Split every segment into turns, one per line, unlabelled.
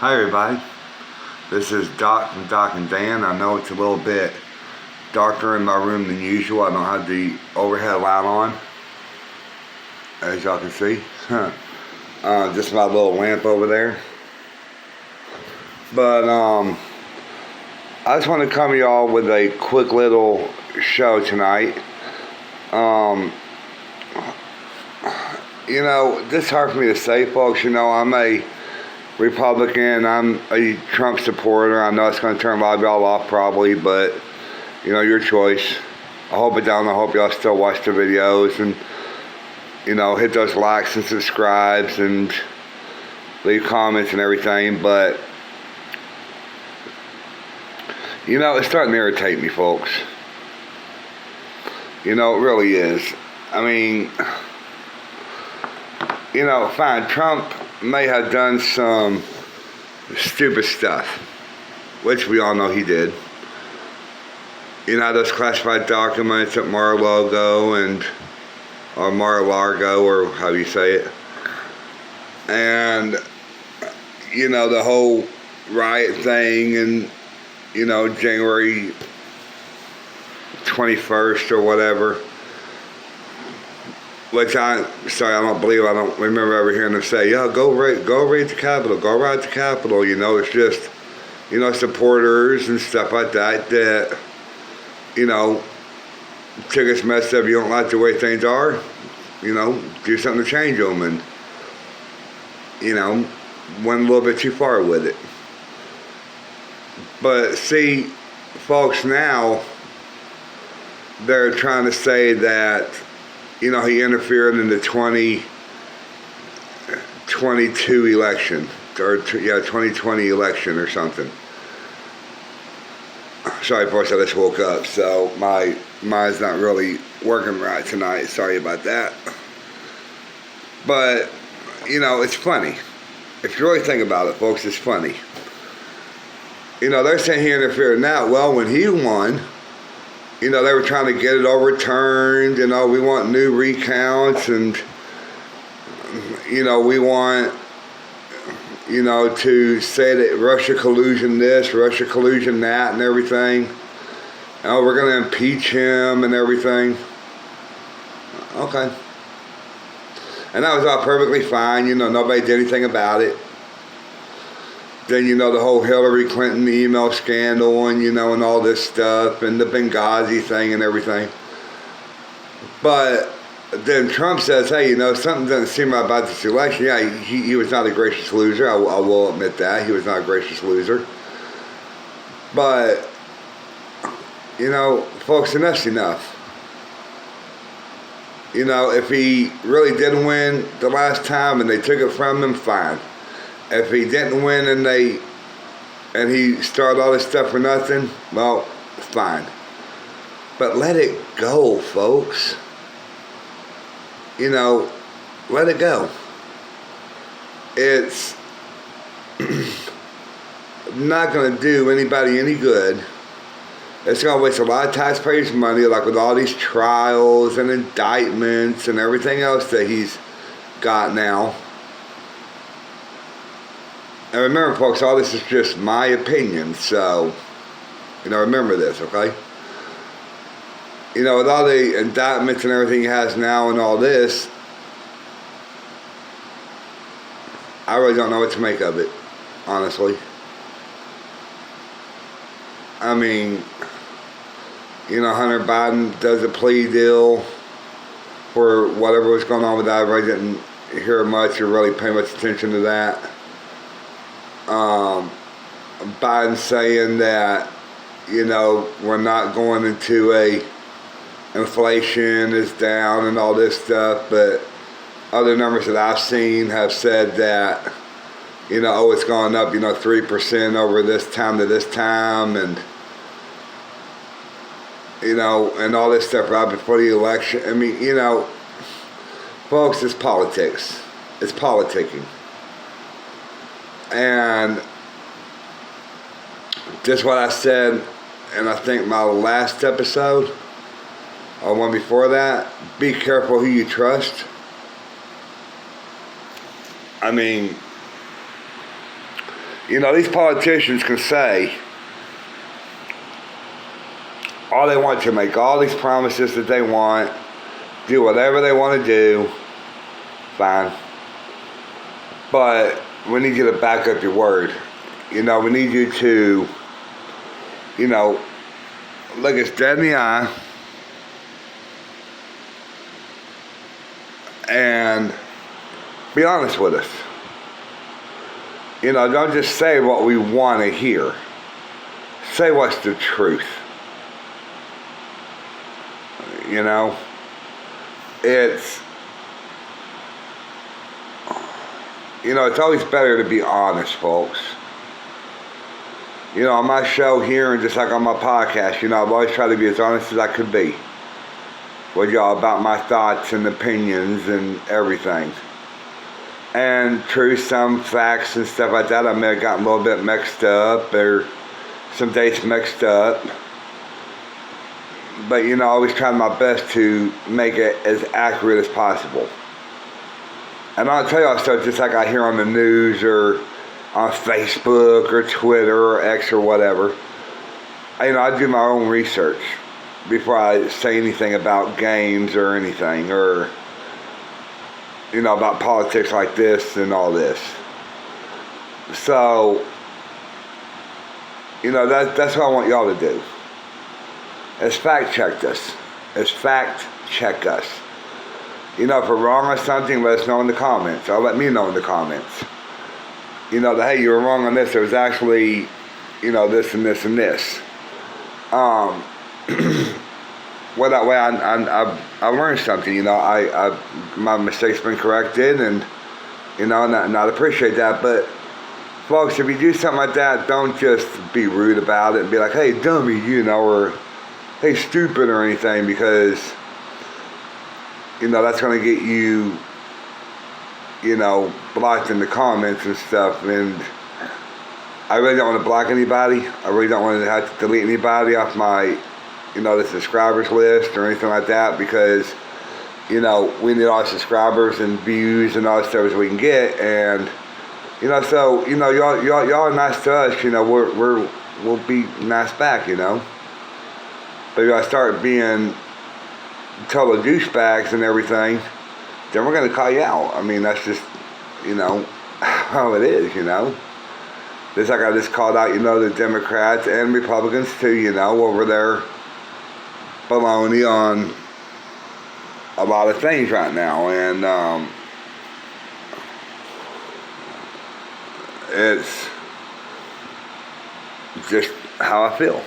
Hi everybody, this is Doc from Doc and Dan. I know it's a little bit darker in my room than usual. I don't have the overhead light on, as y'all can see. Just my little lamp over there. But I just want to come to y'all with a quick little show tonight. This is hard for me to say, folks. I'm a Republican. I'm a Trump supporter. I know it's going to turn a lot of y'all off probably, but your choice. I hope it don't. I hope y'all still watch the videos and hit those likes and subscribes and leave comments and everything. But it's starting to irritate me, folks. It really is. I mean, fine, Trump may have done some stupid stuff, which we all know he did. Those classified documents at Mar-a-Lago or Mar-a-Largo, or how you say it. And, the whole riot thing and, January 21st or whatever. Which I don't remember ever hearing them say, go raid the Capitol, go ride the Capitol. It's just, supporters and stuff like that took this mess up. You don't like the way things are, do something to change them, and, went a little bit too far with it. But see, folks, now they're trying to say that he interfered in the 2022 election, or 2020 election or something. Sorry, folks, I just woke up, so my mind's not really working right tonight. Sorry about that. But, it's funny. If you really think about it, folks, it's funny. They're saying he interfered now. Well, when he won, they were trying to get it overturned, we want new recounts, and, we want, to say that Russia collusion this, Russia collusion that, and everything. We're going to impeach him and everything. Okay. And that was all perfectly fine, nobody did anything about it. Then, the whole Hillary Clinton email scandal and, and all this stuff and the Benghazi thing and everything. But then Trump says, hey, something doesn't seem right about this election. Yeah, he was not a gracious loser. I will admit that. He was not a gracious loser. But, folks, enough's enough. If he really did win the last time and they took it from him, fine. If he didn't win and he started all this stuff for nothing, well, fine. But let it go, folks. Let it go. It's not going to do anybody any good. It's going to waste a lot of taxpayers' money, like with all these trials and indictments and everything else that he's got now. And remember, folks, all this is just my opinion, so, remember this, okay? With all the indictments and everything he has now and all this, I really don't know what to make of it, honestly. I mean, Hunter Biden does a plea deal for whatever was going on with that. I really didn't hear much or really pay much attention to that. Biden saying that, we're not going into inflation is down and all this stuff, but other numbers that I've seen have said that, it's gone up, 3% over this time to this time, and, and all this stuff right before the election. I mean, folks, it's politics. It's politicking. And just what I said, and I think my last episode, or one before that, be careful who you trust. I mean, These politicians can say all they want to, make all these promises that they want, do whatever they want to do, fine. But we need you to back up your word. We need you to, look us dead in the eye and be honest with us. Don't just say what we want to hear. Say what's the truth. It's always better to be honest, folks. On my show here and just like on my podcast, I've always tried to be as honest as I could be with y'all about my thoughts and opinions and everything. And true, some facts and stuff like that I may have gotten a little bit mixed up or some dates mixed up. But, I always try my best to make it as accurate as possible. And I'll tell y'all stuff just like I hear on the news or on Facebook or Twitter or X or whatever. I do my own research before I say anything about games or anything or, about politics like this and all this. So, that's what I want y'all to do. Is fact check us. Is fact check us. If we're wrong on something, let us know in the comments. Or let me know in the comments. That, hey, you were wrong on this. There was actually, this and this and this. Well, that way I learned something. My mistake's been corrected, and and I'd appreciate that. But folks, if you do something like that, don't just be rude about it and be like, hey, dummy, or hey, stupid or anything, because that's going to get you blocked in the comments and stuff. And I really don't want to block anybody. I really don't want to have to delete anybody off my the subscribers list or anything like that, because we need all the subscribers and views and all the stuff as we can get. And so y'all are nice to us. We'll be nice back. But if I start being total douchebags and everything, then we're going to call you out. I mean, that's just, how it is, Just like I just called out, the Democrats and Republicans too, over their baloney on a lot of things right now. And it's just how I feel.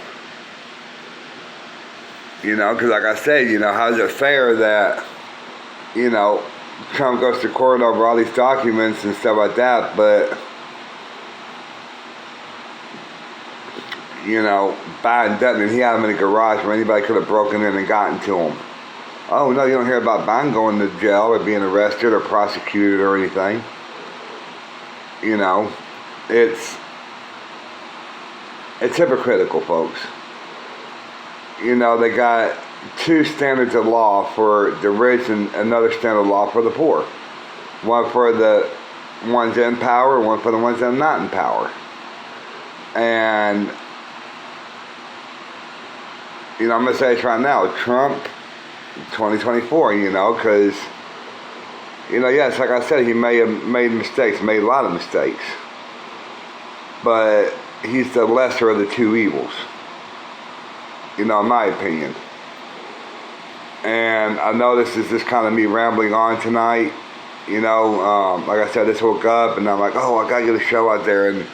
Because like I said, how's it fair that, Trump goes to court over all these documents and stuff like that, but, Biden doesn't, and he had them in a garage where anybody could have broken in and gotten to him. Oh, no, you don't hear about Biden going to jail or being arrested or prosecuted or anything. It's hypocritical, folks. They got two standards of law for the rich and another standard of law for the poor. One for the ones in power, one for the ones that are not in power. And, I'm going to say this right now, Trump, 2024, because, yes, like I said, he may have made mistakes, made a lot of mistakes. But he's the lesser of the two evils. In my opinion. And I know this is just kind of me rambling on tonight. Like I said, I just woke up and I'm like, oh, I gotta get a show out there and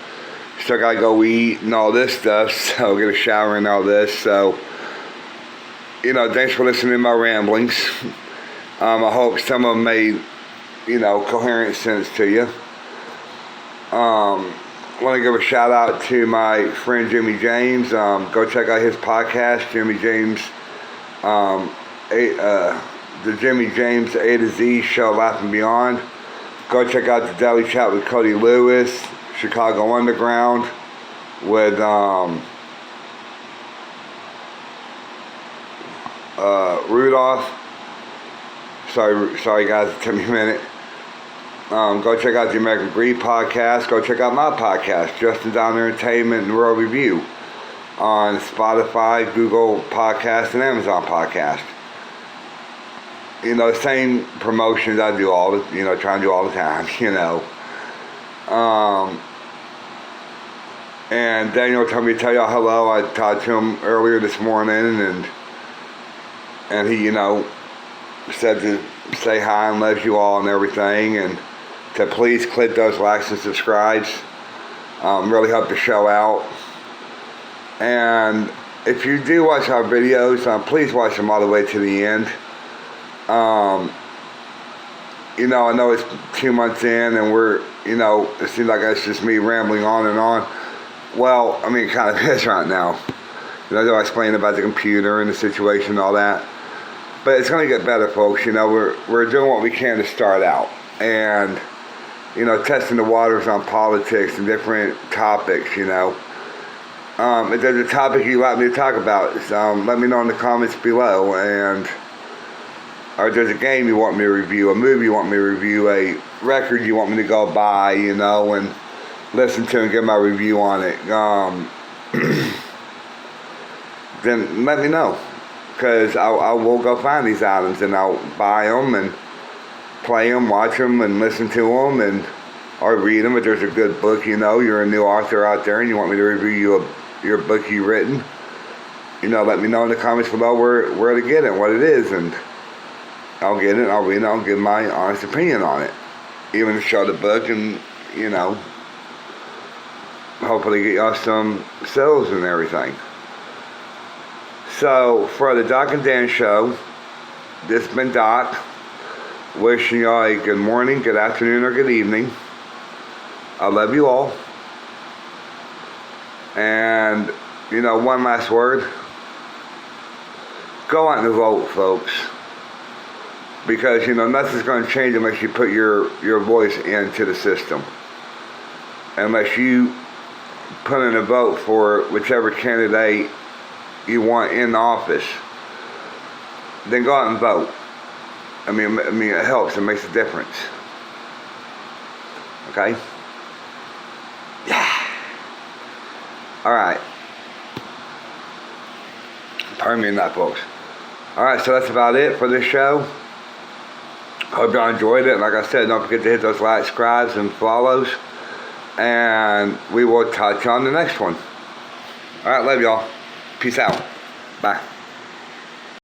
still gotta go eat and all this stuff. So get a shower and all this. So, thanks for listening to my ramblings. I hope some of them made, coherent sense to you. I want to give a shout out to my friend Jimmy James. Go check out his podcast, Jimmy James, the Jimmy James A to Z Show, Laugh and Beyond. Go check out the Daily Chat with Cody Lewis, Chicago Underground, with Rudolph. Sorry guys, it took me a minute. Go check out the American Greed podcast. Go check out my podcast, Justin Down Entertainment and World Review, on Spotify, Google Podcast, and Amazon Podcast. Same promotions I do try and do all the time, And Daniel told me to tell y'all hello. I talked to him earlier this morning, and he, said to say hi and loves you all and everything, and to please click those likes and subscribes. Really help the show out. And if you do watch our videos, please watch them all the way to the end. I know it's 2 months in, and we're, it seems like it's just me rambling on and on. Well, it kind of is right now. I explain about the computer and the situation and all that. But it's going to get better, folks. We're doing what we can to start out. And, testing the waters on politics and different topics, If there's a topic you'd like me to talk about, let me know in the comments below. Or if there's a game you want me to review, a movie you want me to review, a record you want me to go buy, and listen to and give my review on it, then let me know. Because I will go find these items, and I'll buy them and play them, watch them, and listen to them, or read them. If there's a good book, you're a new author out there and you want me to review your book you've written, let me know in the comments below where to get it, what it is, and I'll get it, I'll read it, I'll give my honest opinion on it. Even show the book and, hopefully get y'all some sales and everything. So, for the Doc and Dan Show, this has been Doc, wishing y'all a good morning, good afternoon, or good evening. I love you all. And, one last word. Go out and vote, folks. Because, nothing's going to change unless you put your voice into the system. Unless you put in a vote for whichever candidate you want in office, then go out and vote. It helps. It makes a difference. Okay? Yeah. All right. Pardon me on that, folks. All right, so that's about it for this show. Hope y'all enjoyed it. Like I said, don't forget to hit those likes, subscribes, and follows. And we will touch on the next one. All right, love y'all. Peace out. Bye.